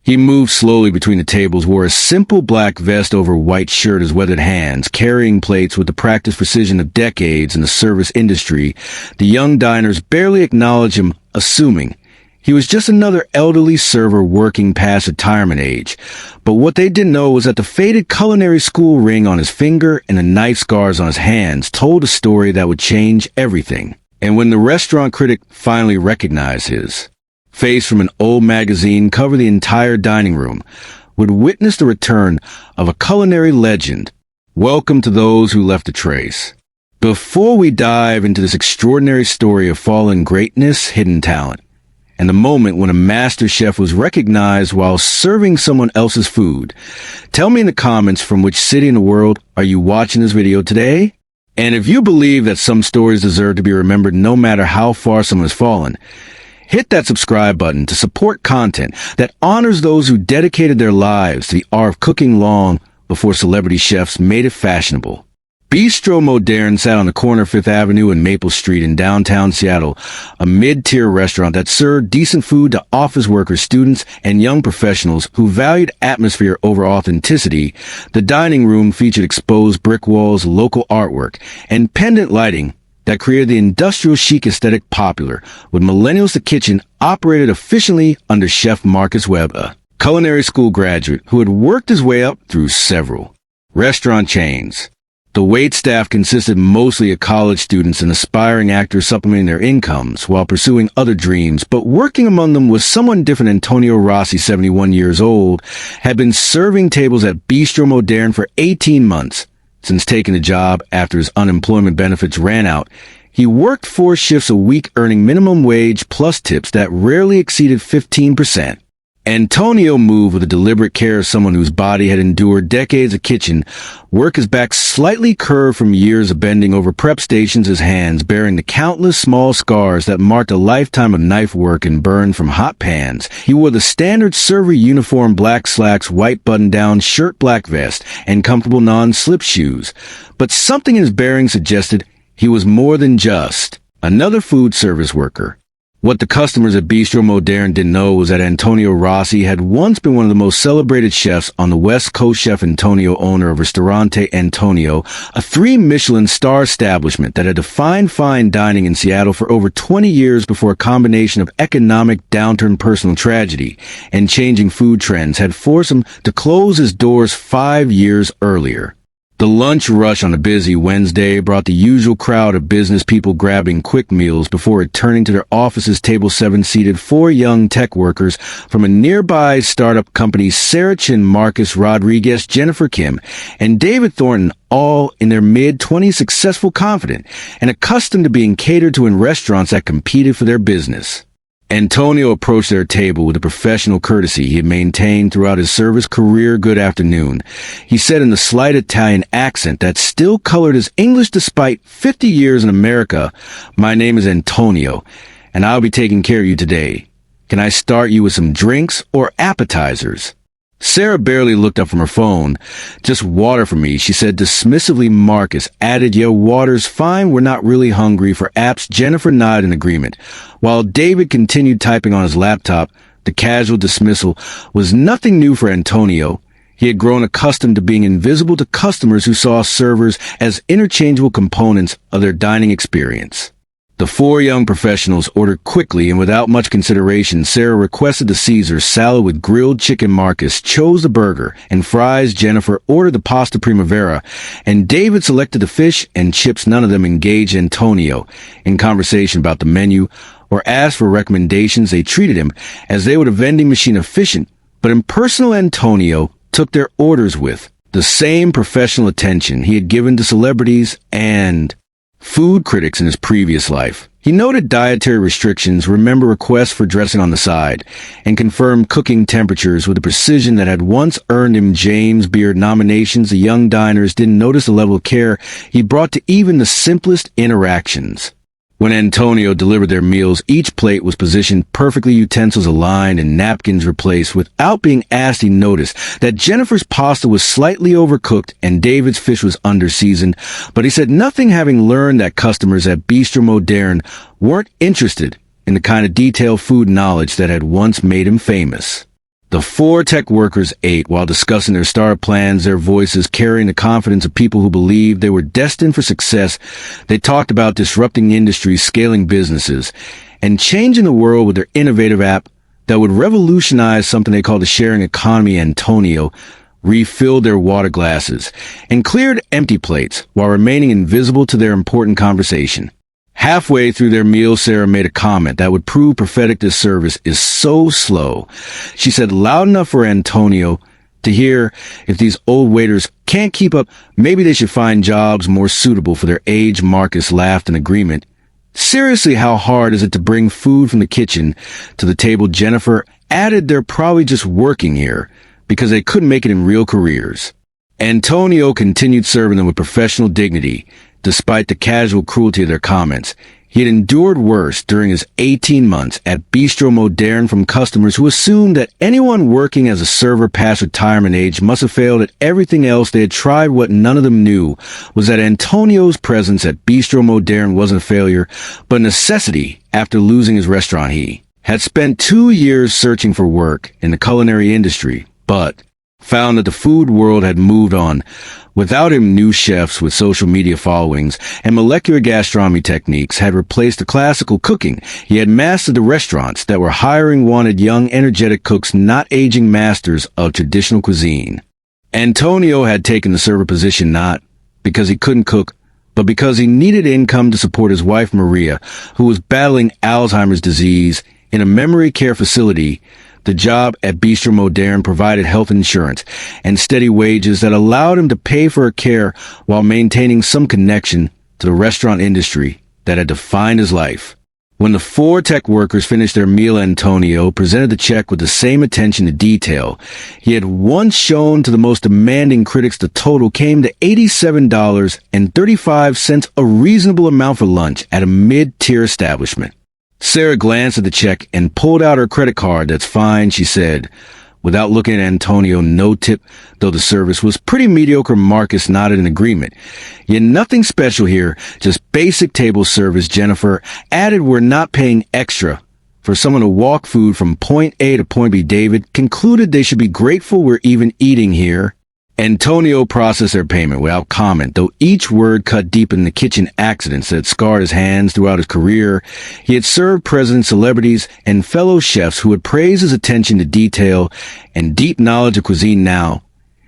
He moved slowly between the tables, wore a simple black vest over a white shirt, his weathered hands, carrying plates with the practiced precision of decades in the service industry. The young diners barely acknowledged him, assuming he was just another elderly server working past retirement age. But what they didn't know was that the faded culinary school ring on his finger and the knife scars on his hands told a story that would change everything. And when the restaurant critic finally recognized his face from an old magazine cover the entire dining room, would witness the return of a culinary legend. Welcome to those who left a trace. Before we dive into this extraordinary story of fallen greatness, hidden talent, and the moment when a master chef was recognized while serving someone else's food, tell me in the comments from which city in the world are you watching this video today? And if you believe that some stories deserve to be remembered no matter how far someone has fallen, hit that subscribe button to support content that honors those who dedicated their lives to the art of cooking long before celebrity chefs made it fashionable. Bistro Moderne sat on the corner of 5th Avenue and Maple Street in downtown Seattle, a mid-tier restaurant that served decent food to office workers, students, and young professionals who valued atmosphere over authenticity. The dining room featured exposed brick walls, local artwork, and pendant lighting that created the industrial chic aesthetic popular. With millennials, the kitchen operated efficiently under Chef Marcus Webb, a culinary school graduate who had worked his way up through several restaurant chains. The waitstaff consisted mostly of college students and aspiring actors supplementing their incomes while pursuing other dreams, but working among them was someone different. Antonio Rossi, 71 years old, had been serving tables at Bistro Moderne for 18 months. Since taking the job after his unemployment benefits ran out, he worked 4 shifts a week, earning minimum wage plus tips that rarely exceeded 15%. Antonio moved with the deliberate care of someone whose body had endured decades of kitchen work, his back slightly curved from years of bending over prep stations, his hands bearing the countless small scars that marked a lifetime of knife work and burn from hot pans. He wore the standard server uniform, black slacks, white button-down shirt, black vest, and comfortable non-slip shoes. But something in his bearing suggested he was more than just another food service worker. What the customers at Bistro Moderne didn't know was that Antonio Rossi had once been one of the most celebrated chefs on the West Coast. Chef Antonio, owner of Ristorante Antonio, a 3-Michelin-star establishment that had defined fine dining in Seattle for over 20 years before a combination of economic downturn, personal tragedy, and changing food trends had forced him to close his doors 5 years earlier. The lunch rush on a busy Wednesday brought the usual crowd of business people grabbing quick meals before returning to their offices. Table 7 seated 4 young tech workers from a nearby startup company: Sarah Chin, Marcus Rodriguez, Jennifer Kim, and David Thornton, all in their mid-20s, successful, confident, and accustomed to being catered to in restaurants that competed for their business. Antonio approached their table with the professional courtesy he had maintained throughout his service career. "Good afternoon," he said in the slight Italian accent that still colored his English despite 50 years in America. "My name is Antonio, and I'll be taking care of you today. Can I start you with some drinks or appetizers?" Sarah barely looked up from her phone. "Just water for me," she said dismissively. Marcus added, "Yeah, water's fine. We're not really hungry for apps." Jennifer nodded in agreement, while David continued typing on his laptop. The casual dismissal was nothing new for Antonio. He had grown accustomed to being invisible to customers who saw servers as interchangeable components of their dining experience. The 4 young professionals ordered quickly and without much consideration. Sarah requested the Caesar salad with grilled chicken. Marcus chose the burger and fries. Jennifer ordered the pasta primavera, and David selected the fish and chips. None of them engaged Antonio in conversation about the menu or asked for recommendations. They treated him as they would a vending machine, efficient but impersonal. Antonio took their orders with the same professional attention he had given to celebrities and food critics in his previous life. He noted dietary restrictions, remembered requests for dressing on the side, and confirmed cooking temperatures with a precision that had once earned him James Beard nominations. The young diners didn't notice the level of care he brought to even the simplest interactions. When Antonio delivered their meals, each plate was positioned perfectly, utensils aligned and napkins replaced. Without being asked, he noticed that Jennifer's pasta was slightly overcooked and David's fish was underseasoned, but he said nothing, having learned that customers at Bistro Moderne weren't interested in the kind of detailed food knowledge that had once made him famous. The four tech workers ate while discussing their star plans, their voices carrying the confidence of people who believed they were destined for success. They talked about disrupting industries, scaling businesses, and changing the world with their innovative app that would revolutionize something they called the sharing economy. Antonio refilled their water glasses and cleared empty plates while remaining invisible to their important conversation. Halfway through their meal, Sarah made a comment that would prove prophetic. This service is so slow. She said loud enough for Antonio to hear. If these old waiters can't keep up, maybe they should find jobs more suitable for their age. Marcus laughed in agreement. Seriously, how hard is it to bring food from the kitchen to the table? Jennifer added they're probably just working here because they couldn't make it in real careers. Antonio continued serving them with professional dignity, despite the casual cruelty of their comments. He had endured worse during his 18 months at Bistro Moderne from customers who assumed that anyone working as a server past retirement age must have failed at everything else they had tried. What none of them knew was that Antonio's presence at Bistro Moderne wasn't a failure, but a necessity. After losing his restaurant, he had spent 2 years searching for work in the culinary industry, but found that the food world had moved on. Without him, new chefs with social media followings and molecular gastronomy techniques had replaced the classical cooking. He had mastered the restaurants that were hiring wanted young, energetic cooks, not aging masters of traditional cuisine. Antonio had taken the server position not because he couldn't cook, but because he needed income to support his wife, Maria, who was battling Alzheimer's disease in a memory care facility. The job at Bistro Moderne provided health insurance and steady wages that allowed him to pay for her care while maintaining some connection to the restaurant industry that had defined his life. When the four tech workers finished their meal, Antonio presented the check with the same attention to detail he had once shown to the most demanding critics. The total came to $87.35, a reasonable amount for lunch at a mid-tier establishment. Sarah glanced at the check and pulled out her credit card. That's fine, she said, without looking at Antonio. No tip, though the service was pretty mediocre. Marcus nodded in agreement. Yet nothing special here, just basic table service. Jennifer added, we're not paying extra for someone to walk food from point A to point B. David concluded they should be grateful we're even eating here. Antonio processed their payment without comment, though each word cut deep in the kitchen accidents that had scarred his hands throughout his career. He had served presidents, celebrities, and fellow chefs who had praised his attention to detail and deep knowledge of cuisine. Now,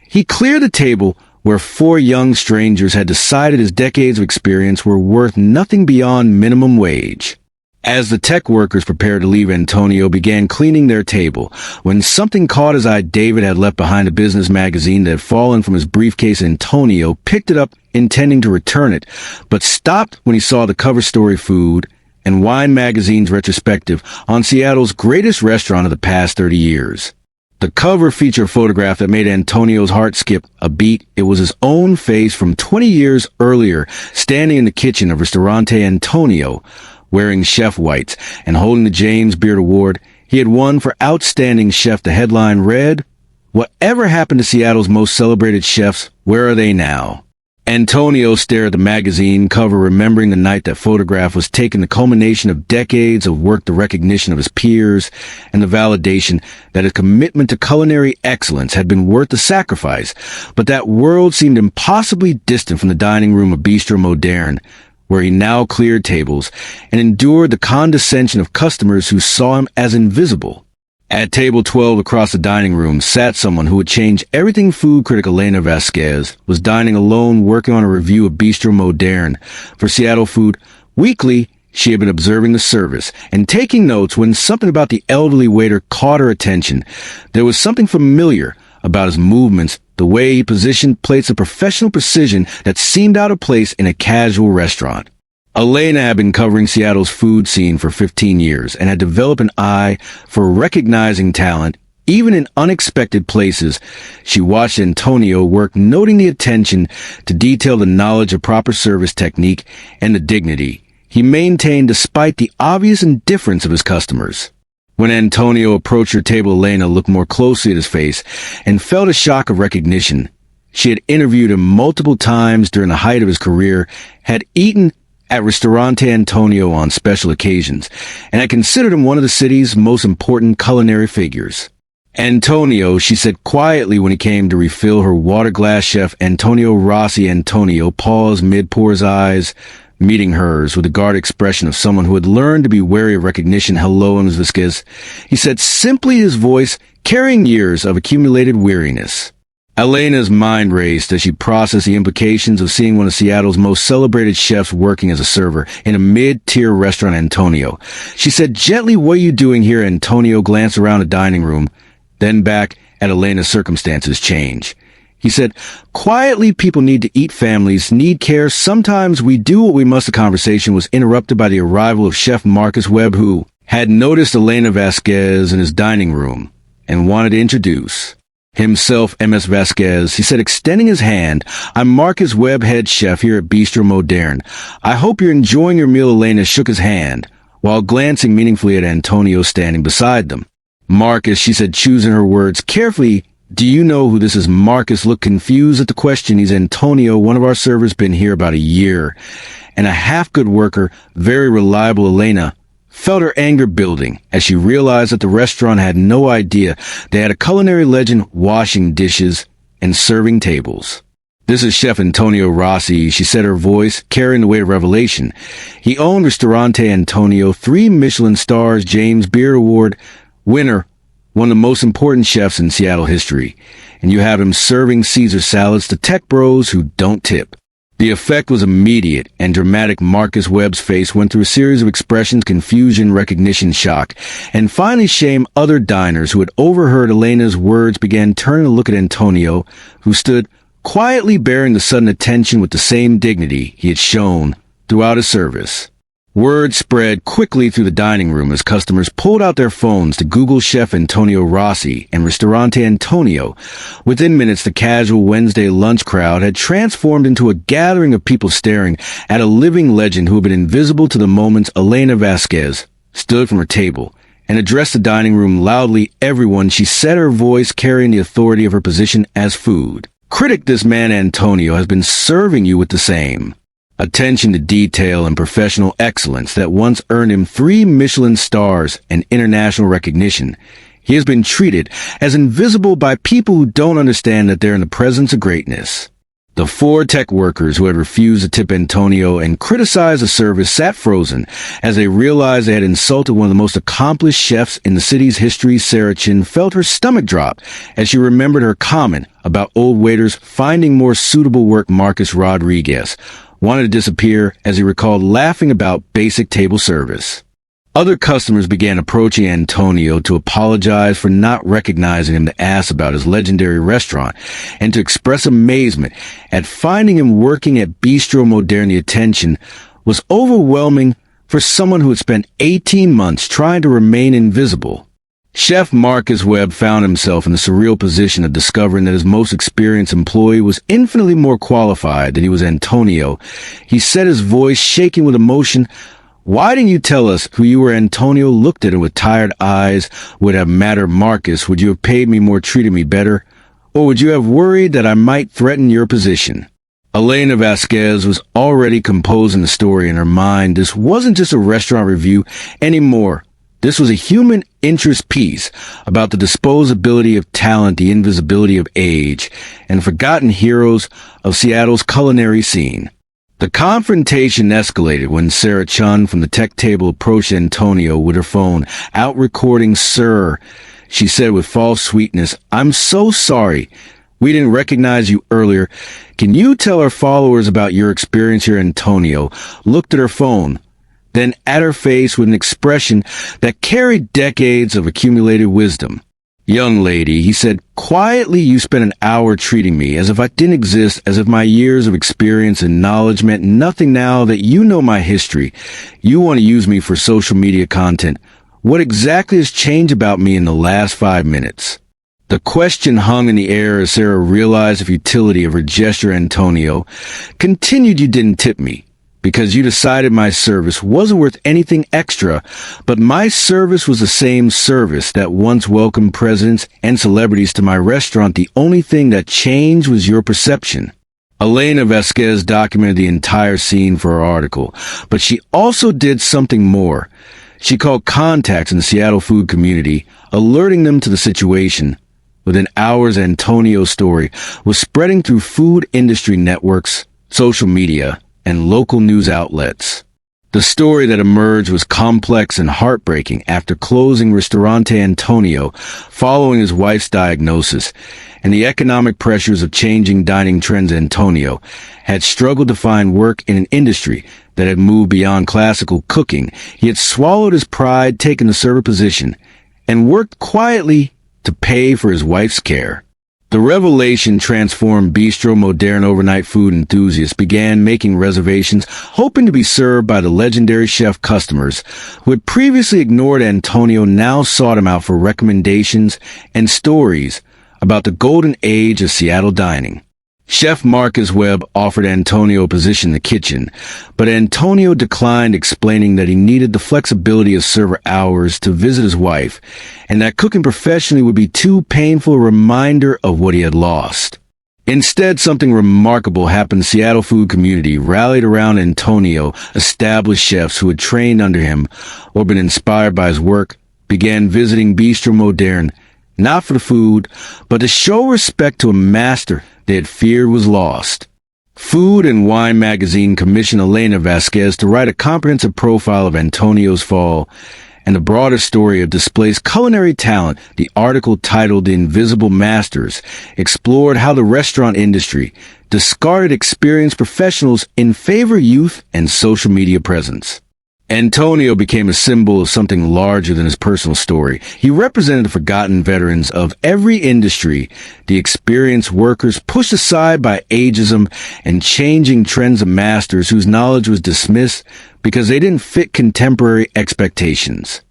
he cleared the table where four young strangers had decided his decades of experience were worth nothing beyond minimum wage. As the tech workers prepared to leave, Antonio began cleaning their table when something caught his eye. David had left behind a business magazine that had fallen from his briefcase. Antonio picked it up, intending to return it, but stopped when he saw the cover story: Food and Wine Magazine's retrospective on Seattle's greatest restaurant of the past 30 years. The cover featured a photograph that made Antonio's heart skip a beat. It was his own face from 20 years earlier, standing in the kitchen of Ristorante Antonio, wearing chef whites and holding the James Beard Award he had won for Outstanding Chef. The headline read, "Whatever happened to Seattle's most celebrated chefs? Where are they now?" Antonio stared at the magazine cover, remembering the night that photograph was taken, the culmination of decades of work, the recognition of his peers, and the validation that his commitment to culinary excellence had been worth the sacrifice. But that world seemed impossibly distant from the dining room of Bistro Moderne, where he now cleared tables and endured the condescension of customers who saw him as invisible. At table 12 across the dining room sat someone who would change everything. Food critic Elena Vasquez was dining alone, working on a review of Bistro Moderne for Seattle Food Weekly. She had been observing the service and taking notes when something about the elderly waiter caught her attention. There was something familiar about his movements, the way he positioned plates of professional precision that seemed out of place in a casual restaurant. Elena had been covering Seattle's food scene for 15 years and had developed an eye for recognizing talent, even in unexpected places. She watched Antonio work, noting the attention to detail, the knowledge of proper service technique, and the dignity he maintained despite the obvious indifference of his customers. When Antonio approached her table, Elena looked more closely at his face and felt a shock of recognition. She had interviewed him multiple times during the height of his career, had eaten at Ristorante Antonio on special occasions, and had considered him one of the city's most important culinary figures. Antonio, she said quietly when he came to refill her water glass. Chef Antonio Rossi. Antonio paused mid-pour, his eyes meeting hers with the guarded expression of someone who had learned to be wary of recognition. Hello, Ms. Vasquez, he said simply, his voice carrying years of accumulated weariness. Elena's mind raced as she processed the implications of seeing one of Seattle's most celebrated chefs working as a server in a mid-tier restaurant. Antonio, she said gently, what are you doing here? Antonio glanced around the dining room, then back at Elena's. Circumstances change. He said, quietly, people need to eat, families need care. Sometimes we do what we must. The conversation was interrupted by the arrival of Chef Marcus Webb, who had noticed Elena Vasquez in his dining room and wanted to introduce himself. Ms. Vasquez, he said, extending his hand. I'm Marcus Webb, head chef here at Bistro Moderne. I hope you're enjoying your meal. Elena shook his hand while glancing meaningfully at Antonio standing beside them. Marcus, she said, choosing her words carefully. Do you know who this is? Marcus looked confused at the question. He's Antonio, one of our servers, been here about a year and a half, good worker, very reliable. Elena felt her anger building as she realized that the restaurant had no idea they had a culinary legend washing dishes and serving tables. This is Chef Antonio Rossi, she said, her voice carrying the weight of revelation. He owned Ristorante Antonio, 3 Michelin stars, James Beard Award winner, one of the most important chefs in Seattle history, and you have him serving Caesar salads to tech bros who don't tip. The effect was immediate and dramatic. Marcus Webb's face went through a series of expressions: confusion, recognition, shock, and finally shame. Other diners who had overheard Elena's words began turning to look at Antonio, who stood quietly bearing the sudden attention with the same dignity he had shown throughout his service. Word spread quickly through the dining room as customers pulled out their phones to Google Chef Antonio Rossi and Ristorante Antonio. Within minutes, the casual Wednesday lunch crowd had transformed into a gathering of people staring at a living legend who had been invisible to the moment. Elena Vasquez stood from her table and addressed the dining room loudly. Everyone, she said, her voice carrying the authority of her position as food critic, this man Antonio has been serving you with the same attention to detail and professional excellence that once earned him 3 Michelin stars and international recognition. He has been treated as invisible by people who don't understand that they're in the presence of greatness. The 4 tech workers who had refused to tip Antonio and criticized the service sat frozen as they realized they had insulted one of the most accomplished chefs in the city's history. Sarah Chin felt her stomach drop as she remembered her comment about old waiters finding more suitable work. Marcus Rodriguez wanted to disappear as he recalled laughing about basic table service. Other customers began approaching Antonio to apologize for not recognizing him, to ask about his legendary restaurant, and to express amazement at finding him working at Bistro Moderne. The attention was overwhelming for someone who had spent 18 months trying to remain invisible. Chef Marcus Webb found himself in the surreal position of discovering that his most experienced employee was infinitely more qualified than he was. Antonio, he said, his voice shaking with emotion, why didn't you tell us who you were? Antonio looked at him with tired eyes. Would have mattered, Marcus? Would you have paid me more, treated me better? Or would you have worried that I might threaten your position? Elena Vasquez was already composing the story in her mind. This wasn't just a restaurant review anymore. This was a human interest piece about the disposability of talent, the invisibility of age, and forgotten heroes of Seattle's culinary scene. The confrontation escalated when Sarah Chun from the tech table approached Antonio with her phone out recording. Sir, she said with false sweetness, I'm so sorry. We didn't recognize you earlier. Can you tell our followers about your experience here? Antonio looked at her phone, then at her face with an expression that carried decades of accumulated wisdom. Young lady, he said quietly, you spent an hour treating me as if I didn't exist, as if my years of experience and knowledge meant nothing. Now that you know my history, you want to use me for social media content. What exactly has changed about me in the last 5 minutes? The question hung in the air as Sarah realized the futility of her gesture. Antonio continued, you didn't tip me because you decided my service wasn't worth anything extra, but my service was the same service that once welcomed presidents and celebrities to my restaurant. The only thing that changed was your perception. Elena Vasquez documented the entire scene for her article, but she also did something more. She called contacts in the Seattle food community, alerting them to the situation. Within hours, Antonio's story was spreading through food industry networks, social media, and local news outlets. The story that emerged was complex and heartbreaking after closing Ristorante Antonio following his wife's diagnosis, and the economic pressures of changing dining trends. Antonio had struggled to find work in an industry that had moved beyond classical cooking. He had swallowed his pride, taken the server position, and worked quietly to pay for his wife's care. The revelation transformed Bistro Moderne. Overnight food enthusiasts began making reservations, hoping to be served by the legendary chef. Customers who had previously ignored Antonio now sought him out for recommendations and stories about the golden age of Seattle dining. Chef Marcus Webb offered Antonio a position in the kitchen, but Antonio declined, explaining that he needed the flexibility of server hours to visit his wife, and that cooking professionally would be too painful a reminder of what he had lost. Instead, something remarkable happened. The Seattle food community rallied around Antonio. Established chefs who had trained under him or been inspired by his work began visiting Bistro Moderne, not for the food, but to show respect to a master they had feared was lost. Food and Wine magazine commissioned Elena Vasquez to write a comprehensive profile of Antonio's fall and the broader story of displaced culinary talent. The article, titled The Invisible Masters, explored how the restaurant industry discarded experienced professionals in favor of youth and social media presence. Antonio became a symbol of something larger than his personal story. He represented the forgotten veterans of every industry, the experienced workers pushed aside by ageism and changing trends of masters whose knowledge was dismissed because they didn't fit contemporary expectations.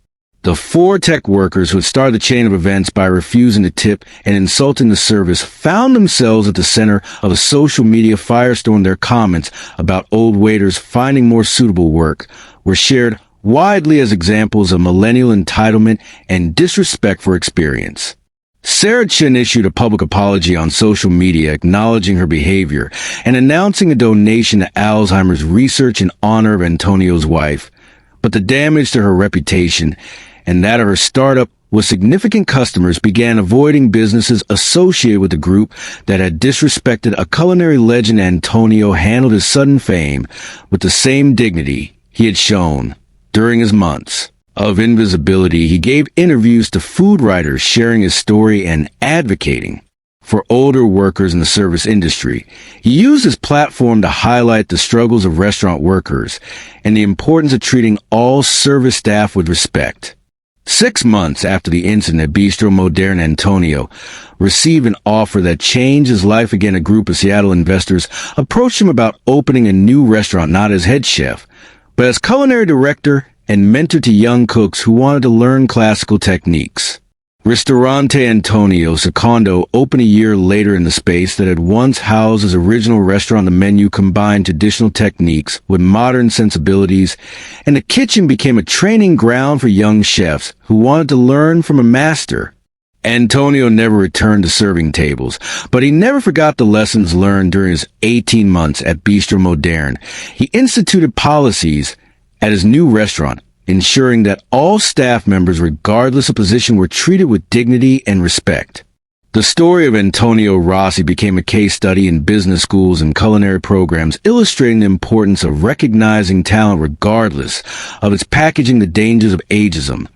The four tech workers who had started the chain of events by refusing to tip and insulting the service found themselves at the center of a social media firestorm. Their comments about old waiters finding more suitable work were shared widely as examples of millennial entitlement and disrespect for experience. Sarah Chin issued a public apology on social media, acknowledging her behavior and announcing a donation to Alzheimer's research in honor of Antonio's wife. But the damage to her reputation and that of her startup was significant. Customers began avoiding businesses associated with the group that had disrespected a culinary legend. Antonio handled his sudden fame with the same dignity he had shown during his months of invisibility. He gave interviews to food writers, sharing his story and advocating for older workers in the service industry. He used his platform to highlight the struggles of restaurant workers and the importance of treating all service staff with respect. 6 months after the incident at Bistro Moderne, Antonio received an offer that changed his life again. A group of Seattle investors approached him about opening a new restaurant, not as head chef, but as culinary director and mentor to young cooks who wanted to learn classical techniques. Ristorante Antonio Secondo opened a year later in the space that had once housed his original restaurant. The menu combined traditional techniques with modern sensibilities, and the kitchen became a training ground for young chefs who wanted to learn from a master. Antonio never returned to serving tables, but he never forgot the lessons learned during his 18 months at Bistro Moderne. He instituted policies at his new restaurant, ensuring that all staff members, regardless of position, were treated with dignity and respect. The story of Antonio Rossi became a case study in business schools and culinary programs, illustrating the importance of recognizing talent regardless of its packaging, the dangers of ageism,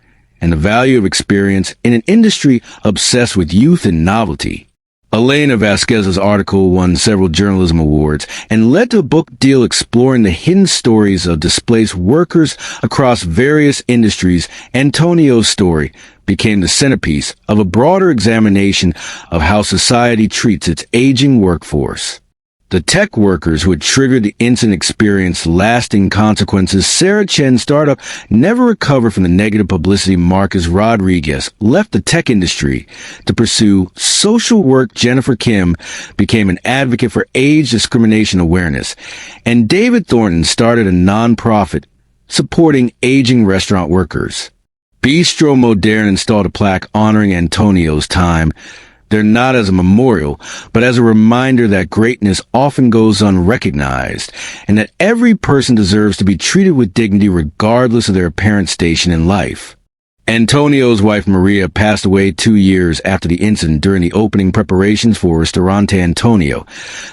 and the value of experience in an industry obsessed with youth and novelty. Elena Vasquez's article won several journalism awards and led to a book deal exploring the hidden stories of displaced workers across various industries. Antonio's story became the centerpiece of a broader examination of how society treats its aging workforce. The tech workers who had triggered the incident experienced lasting consequences. Sarah Chen's startup never recovered from the negative publicity. Marcus Rodriguez left the tech industry to pursue social work. Jennifer Kim became an advocate for age discrimination awareness. And David Thornton started a nonprofit supporting aging restaurant workers. Bistro Moderne installed a plaque honoring Antonio's time. They're not as a memorial, but as a reminder that greatness often goes unrecognized, and that every person deserves to be treated with dignity regardless of their apparent station in life. Antonio's wife Maria passed away 2 years after the incident during the opening preparations for Ristorante Antonio.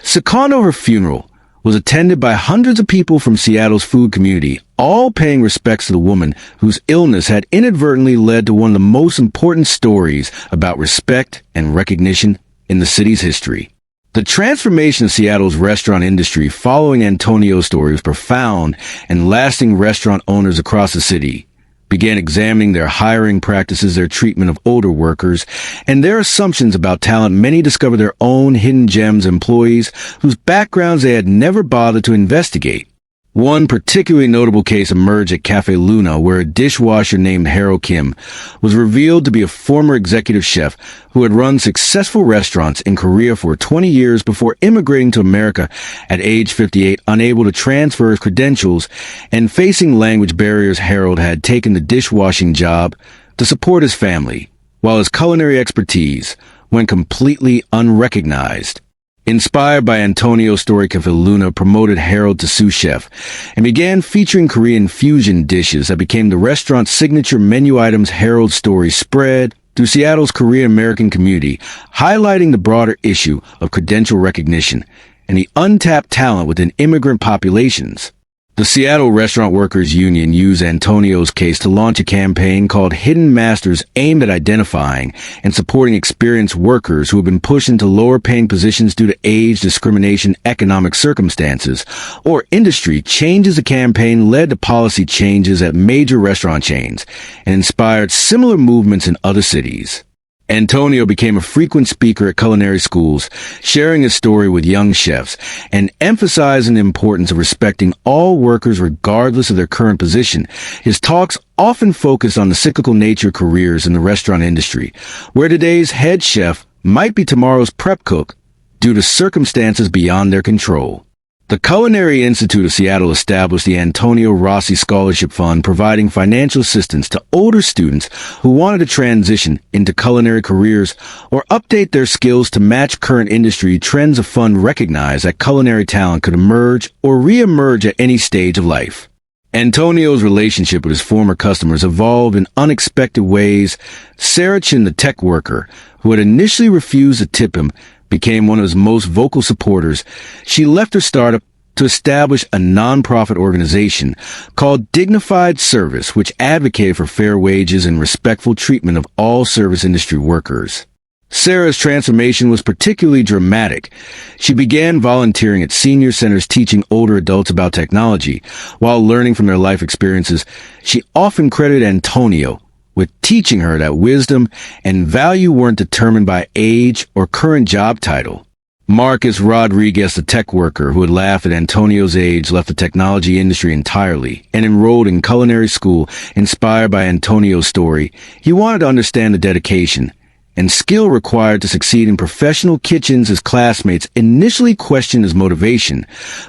Secondo, her funeral was attended by hundreds of people from Seattle's food community, all paying respects to the woman whose illness had inadvertently led to one of the most important stories about respect and recognition in the city's history. The transformation of Seattle's restaurant industry following Antonio's story was profound, and lasting restaurant owners across the city began examining their hiring practices, their treatment of older workers, and their assumptions about talent. Many discovered their own hidden gems, employees whose backgrounds they had never bothered to investigate. One particularly notable case emerged at Cafe Luna, where a dishwasher named Harold Kim was revealed to be a former executive chef who had run successful restaurants in Korea for 20 years before immigrating to America at age 58. Unable to transfer his credentials and facing language barriers, Harold had taken the dishwashing job to support his family, while his culinary expertise went completely unrecognized. Inspired by Antonio's story, Cafe Luna promoted Harold to sous chef and began featuring Korean fusion dishes that became the restaurant's signature menu items. Harold's story spread through Seattle's Korean-American community, highlighting the broader issue of credential recognition and the untapped talent within immigrant populations. The Seattle Restaurant Workers Union used Antonio's case to launch a campaign called Hidden Masters, aimed at identifying and supporting experienced workers who have been pushed into lower-paying positions due to age discrimination, economic circumstances, or industry changes. The campaign led to policy changes at major restaurant chains and inspired similar movements in other cities. Antonio became a frequent speaker at culinary schools, sharing his story with young chefs and emphasizing the importance of respecting all workers regardless of their current position. His talks often focused on the cyclical nature of careers in the restaurant industry, where today's head chef might be tomorrow's prep cook due to circumstances beyond their control. The Culinary Institute of Seattle established the Antonio Rossi Scholarship Fund, providing financial assistance to older students who wanted to transition into culinary careers or update their skills to match current industry trends. The fund recognized that culinary talent could emerge or re-emerge at any stage of life. Antonio's relationship with his former customers evolved in unexpected ways. Sarah Chin, the tech worker who had initially refused to tip him, became one of his most vocal supporters. She left her startup to establish a nonprofit organization called Dignified Service, which advocated for fair wages and respectful treatment of all service industry workers. Sarah's transformation was particularly dramatic. She began volunteering at senior centers, teaching older adults about technology. While learning from their life experiences, she often credited Antonio with teaching her that wisdom and value weren't determined by age or current job title. Marcus Rodriguez, the tech worker who had laughed at Antonio's age, left the technology industry entirely and enrolled in culinary school. Inspired by Antonio's story, he wanted to understand the dedication and skill required to succeed in professional kitchens. His classmates initially questioned his motivation,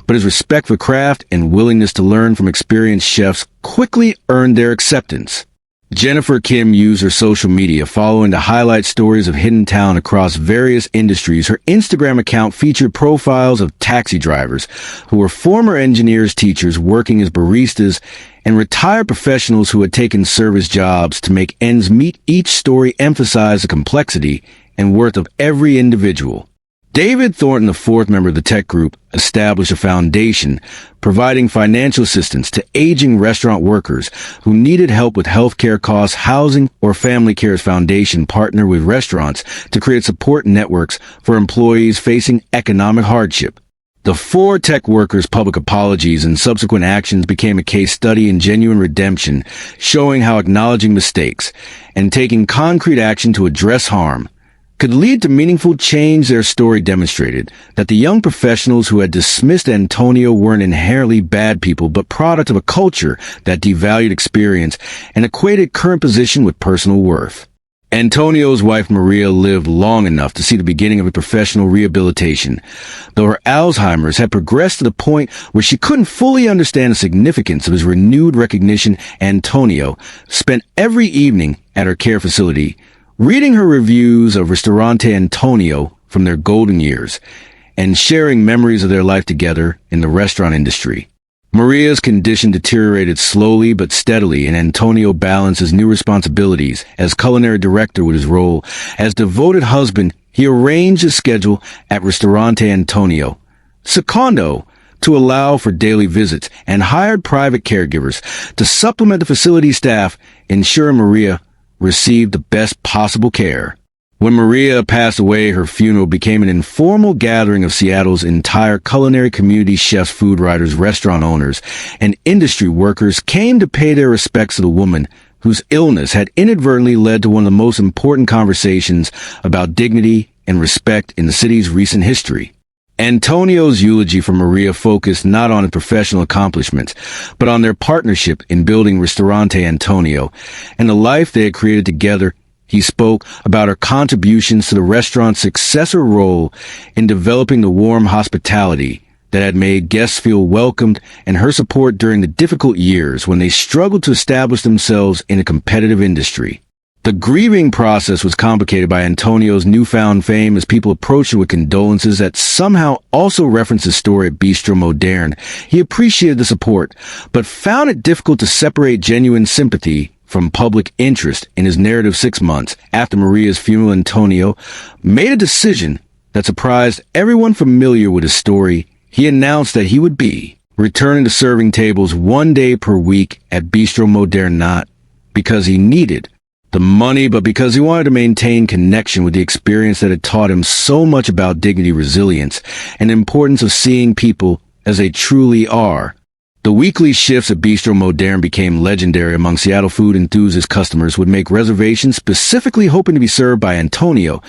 but his respect for craft and willingness to learn from experienced chefs quickly earned their acceptance. Jennifer Kim used her social media following to highlight stories of hidden talent across various industries. Her Instagram account featured profiles of taxi drivers who were former engineers, teachers working as baristas, and retired professionals who had taken service jobs to make ends meet. Each story emphasized the complexity and worth of every individual. David Thornton, the fourth member of the tech group, established a foundation providing financial assistance to aging restaurant workers who needed help with healthcare costs, housing, or Family Care's foundation partnered with restaurants to create support networks for employees facing economic hardship. The four tech workers' public apologies and subsequent actions became a case study in genuine redemption, showing how acknowledging mistakes and taking concrete action to address harm could lead to meaningful change. Their story demonstrated that the young professionals who had dismissed Antonio weren't inherently bad people, but product of a culture that devalued experience and equated current position with personal worth. Antonio's wife Maria lived long enough to see the beginning of a professional rehabilitation, though her Alzheimer's had progressed to the point where she couldn't fully understand the significance of his renewed recognition. Antonio spent every evening at her care facility Reading her reviews of Ristorante Antonio from their golden years and sharing memories of their life together in the restaurant industry. Maria's condition deteriorated slowly but steadily, and Antonio balanced his new responsibilities as culinary director with his role as devoted husband. He arranged his schedule at Ristorante Antonio, secondo, to allow for daily visits, and hired private caregivers to supplement the facility staff, ensuring Maria received the best possible care. When Maria passed away, her funeral became an informal gathering of Seattle's entire culinary community. Chefs, food writers, restaurant owners, and industry workers came to pay their respects to the woman whose illness had inadvertently led to one of the most important conversations about dignity and respect in the city's recent history. Antonio's eulogy for Maria focused not on his professional accomplishments, but on their partnership in building Ristorante Antonio and the life they had created together. He spoke about her contributions to the restaurant's successor role in developing the warm hospitality that had made guests feel welcomed, and her support during the difficult years when they struggled to establish themselves in a competitive industry. The grieving process was complicated by Antonio's newfound fame as people approached him with condolences that somehow also referenced his story at Bistro Moderne. He appreciated the support, but found it difficult to separate genuine sympathy from public interest. In his narrative 6 months after Maria's funeral, Antonio made a decision that surprised everyone familiar with his story. He announced that he would be returning to serving tables 1 day per week at Bistro Moderne, not because he needed the money, but because he wanted to maintain connection with the experience that had taught him so much about dignity, resilience, and the importance of seeing people as they truly are. The weekly shifts at Bistro Moderne became legendary among Seattle food enthusiast. Customers would make reservations specifically hoping to be served by Antonio,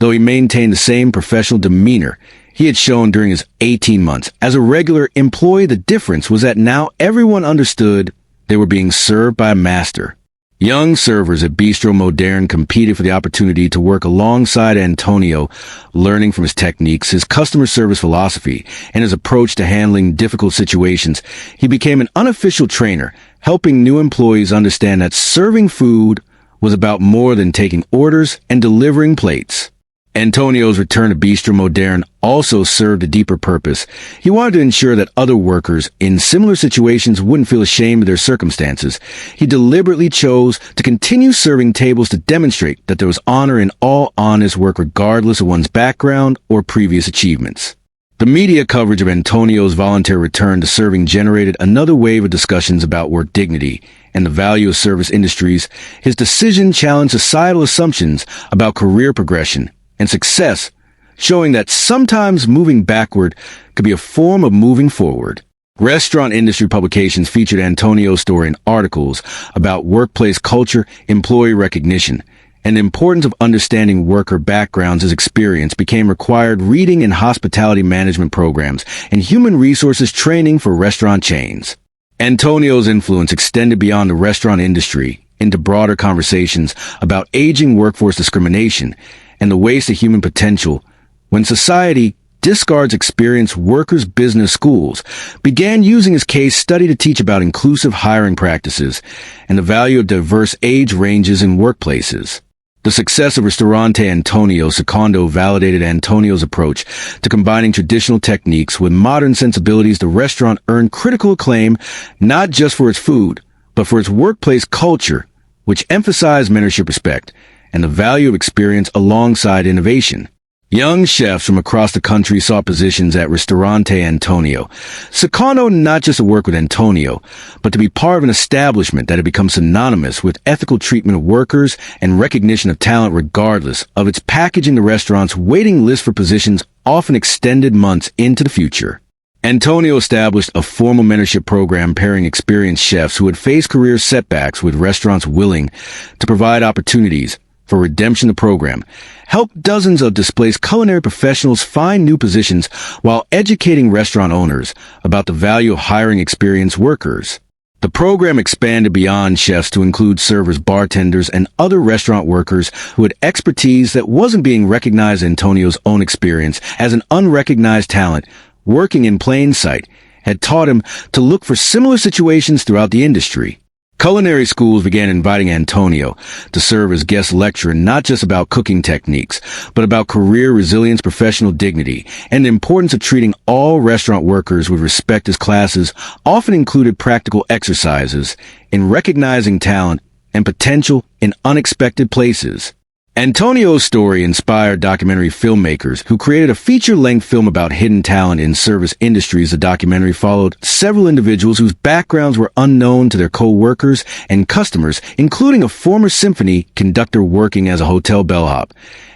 though he maintained the same professional demeanor he had shown during his 18 months. As a regular employee, the difference was that now everyone understood they were being served by a master. Young servers at Bistro Moderne competed for the opportunity to work alongside Antonio, learning from his techniques, his customer service philosophy, and his approach to handling difficult situations. He became an unofficial trainer, helping new employees understand that serving food was about more than taking orders and delivering plates. Antonio's return to Bistro Moderne also served a deeper purpose. He wanted to ensure that other workers in similar situations wouldn't feel ashamed of their circumstances. He deliberately chose to continue serving tables to demonstrate that there was honor in all honest work, regardless of one's background or previous achievements. The media coverage of Antonio's voluntary return to serving generated another wave of discussions about work dignity and the value of service industries. His decision challenged societal assumptions about career progression and success, showing that sometimes moving backward could be a form of moving forward. Restaurant industry publications featured Antonio's story in articles about workplace culture, employee recognition, and the importance of understanding worker backgrounds. His experience became required reading in hospitality management programs and human resources training for restaurant chains. Antonio's influence extended beyond the restaurant industry into broader conversations about aging, workforce discrimination, and the waste of human potential. When society discards experience, workers' business schools began using his case study to teach about inclusive hiring practices and the value of diverse age ranges in workplaces. The success of Ristorante Antonio Secondo validated Antonio's approach to combining traditional techniques with modern sensibilities. The restaurant earned critical acclaim not just for its food, but for its workplace culture, which emphasized mentorship, respect, and the value of experience alongside innovation. Young chefs from across the country sought positions at Ristorante Antonio Secondo, not just to work with Antonio, but to be part of an establishment that had become synonymous with ethical treatment of workers and recognition of talent regardless of its packaging. The restaurant's waiting list for positions often extended months into the future. Antonio established a formal mentorship program pairing experienced chefs who had faced career setbacks with restaurants willing to provide opportunities for redemption. The program helped dozens of displaced culinary professionals find new positions while educating restaurant owners about the value of hiring experienced workers. The program expanded beyond chefs to include servers, bartenders, and other restaurant workers who had expertise that wasn't being recognized. Antonio's own experience as an unrecognized talent working in plain sight had taught him to look for similar situations throughout the industry. Culinary schools began inviting Antonio to serve as guest lecturer not just about cooking techniques, but about career resilience, professional dignity, and the importance of treating all restaurant workers with respect. His classes often included practical exercises in recognizing talent and potential in unexpected places. Antonio's story inspired documentary filmmakers who created a feature-length film about hidden talent in service industries. The documentary followed several individuals whose backgrounds were unknown to their co-workers and customers, including a former symphony conductor working as a hotel bellhop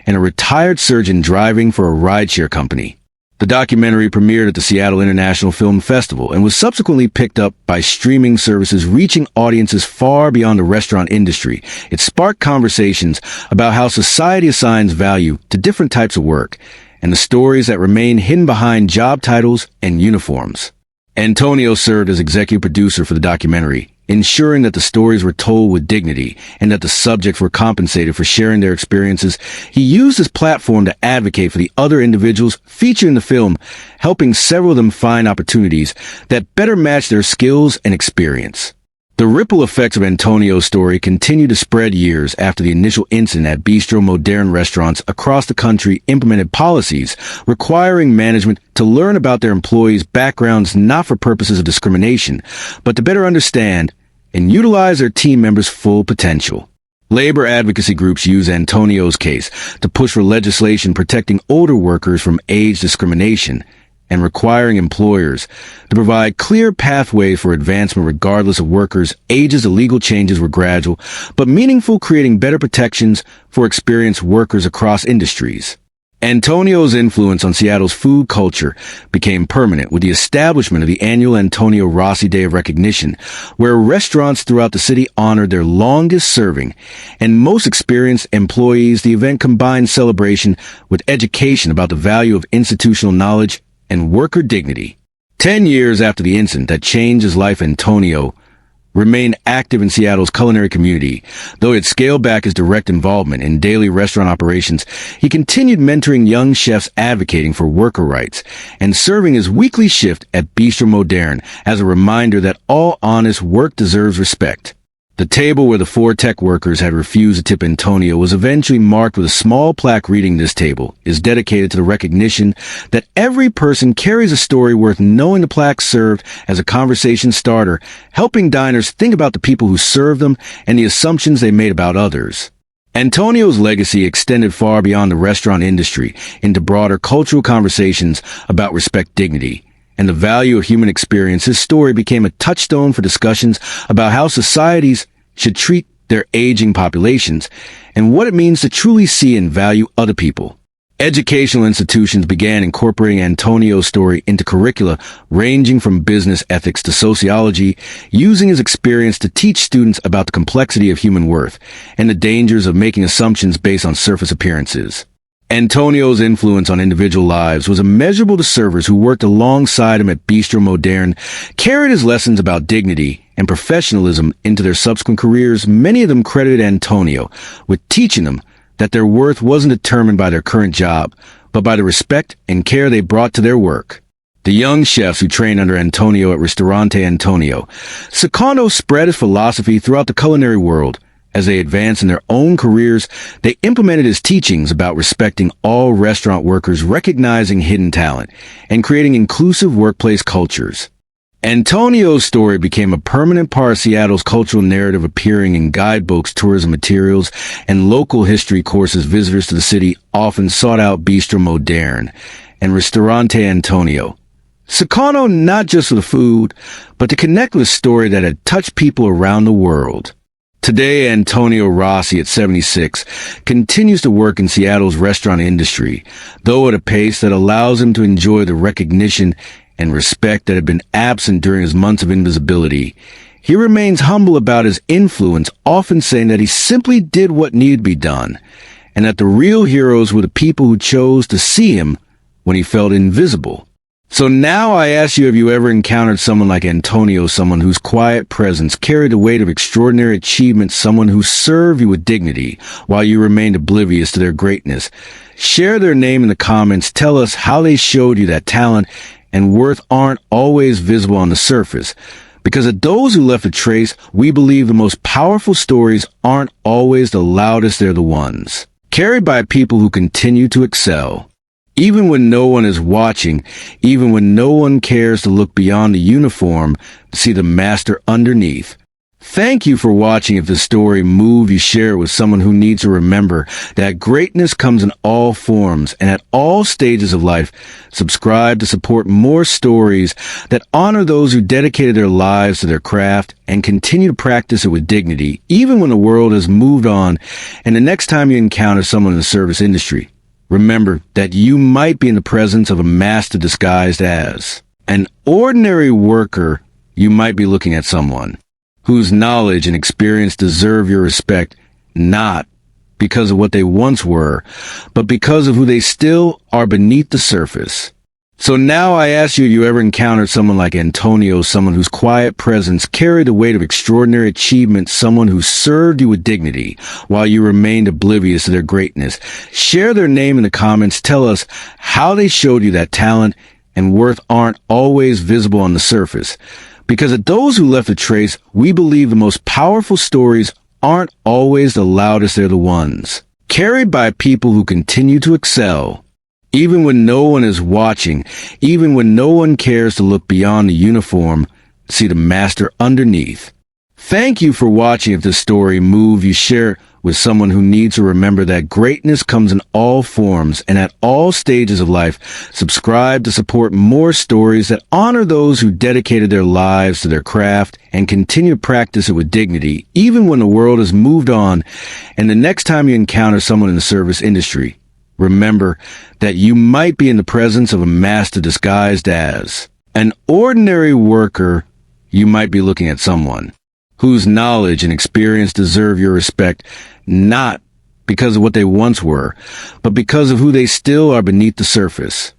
and a retired surgeon driving for a rideshare company. The documentary premiered at the Seattle International Film Festival and was subsequently picked up by streaming services, reaching audiences far beyond the restaurant industry. It sparked conversations about how society assigns value to different types of work and the stories that remain hidden behind job titles and uniforms. Antonio served as executive producer for the documentary, ensuring that the stories were told with dignity and that the subjects were compensated for sharing their experiences. He used his platform to advocate for the other individuals featured in the film, helping several of them find opportunities that better match their skills and experience. The ripple effects of Antonio's story continued to spread years after the initial incident at Bistro Moderne restaurants across the country implemented policies requiring management to learn about their employees' backgrounds not for purposes of discrimination, but to better understand and utilize their team members' full potential. Labor advocacy groups use Antonio's case to push for legislation protecting older workers from age discrimination and requiring employers to provide clear pathways for advancement regardless of workers' ages. The legal changes were gradual but meaningful, creating better protections for experienced workers across industries. Antonio's influence on Seattle's food culture became permanent with the establishment of the annual Antonio Rossi Day of Recognition, where restaurants throughout the city honored their longest-serving and most experienced employees. The event combined celebration with education about the value of institutional knowledge and worker dignity. 10 years after the incident that changed his life, Antonio remained active in Seattle's culinary community. Though he had scaled back his direct involvement in daily restaurant operations, he continued mentoring young chefs, advocating for worker rights, and serving his weekly shift at Bistro Moderne as a reminder that all honest work deserves respect. The table where the 4 tech workers had refused to tip Antonio was eventually marked with a small plaque reading, "This table is dedicated to the recognition that every person carries a story worth knowing." The plaque served as a conversation starter, helping diners think about the people who served them and the assumptions they made about others. Antonio's legacy extended far beyond the restaurant industry into broader cultural conversations about respect, dignity, and the value of human experience. His story became a touchstone for discussions about how societies should treat their aging populations and what it means to truly see and value other people. Educational institutions began incorporating Antonio's story into curricula ranging from business ethics to sociology, using his experience to teach students about the complexity of human worth and the dangers of making assumptions based on surface appearances. Antonio's influence on individual lives was immeasurable. The servers who worked alongside him at Bistro Moderne carried his lessons about dignity and professionalism into their subsequent careers. Many of them credited Antonio with teaching them that their worth wasn't determined by their current job, but by the respect and care they brought to their work. The young chefs who trained under Antonio at Ristorante Antonio Secondo spread his philosophy throughout the culinary world. As they advanced in their own careers, they implemented his teachings about respecting all restaurant workers, recognizing hidden talent, and creating inclusive workplace cultures. Antonio's story became a permanent part of Seattle's cultural narrative, appearing in guidebooks, tourism materials, and local history courses. Visitors to the city often sought out Bistro Moderne and Ristorante Antonio Secondo not just for the food, but to connect with a story that had touched people around the world. Today, Antonio Rossi, at 76, continues to work in Seattle's restaurant industry, though at a pace that allows him to enjoy the recognition and respect that had been absent during his months of invisibility. He remains humble about his influence, often saying that he simply did what needed to be done, and that the real heroes were the people who chose to see him when he felt invisible. So now I ask you, have you ever encountered someone like Antonio, someone whose quiet presence carried the weight of extraordinary achievement, someone who served you with dignity while you remained oblivious to their greatness? Share their name in the comments. Tell us how they showed you that talent and worth aren't always visible on the surface, Because of those who left a trace, we believe the most powerful stories aren't always the loudest, they're the ones carried by people who continue to excel. Even when no one is watching, even when no one cares to look beyond the uniform to see the master underneath. Thank you for watching. If the story moved you, share it with someone who needs to remember that greatness comes in all forms and at all stages of life. Subscribe to support more stories that honor those who dedicated their lives to their craft and continue to practice it with dignity, even when the world has moved on. And the next time you encounter someone in the service industry, remember that you might be in the presence of a master disguised as an ordinary worker. You might be looking at someone whose knowledge and experience deserve your respect, not because of what they once were, but because of who they still are beneath the surface. So now I ask you, have you ever encountered someone like Antonio, someone whose quiet presence carried the weight of extraordinary achievement, someone who served you with dignity while you remained oblivious to their greatness? Share their name in the comments. Tell us how they showed you that talent and worth aren't always visible on the surface. Because of those who left a trace, we believe the most powerful stories aren't always the loudest, they're the ones carried by people who continue to excel. Even when no one is watching, even when no one cares to look beyond the uniform, see the master underneath. Thank you for watching. If this story moved you, share it with someone who needs to remember that greatness comes in all forms and at all stages of life. Subscribe to support more stories that honor those who dedicated their lives to their craft and continue to practice it with dignity, even when the world has moved on. And the next time you encounter someone in the service industry, remember that you might be in the presence of a master disguised as an ordinary worker. You might be looking at someone whose knowledge and experience deserve your respect, not because of what they once were, but because of who they still are beneath the surface.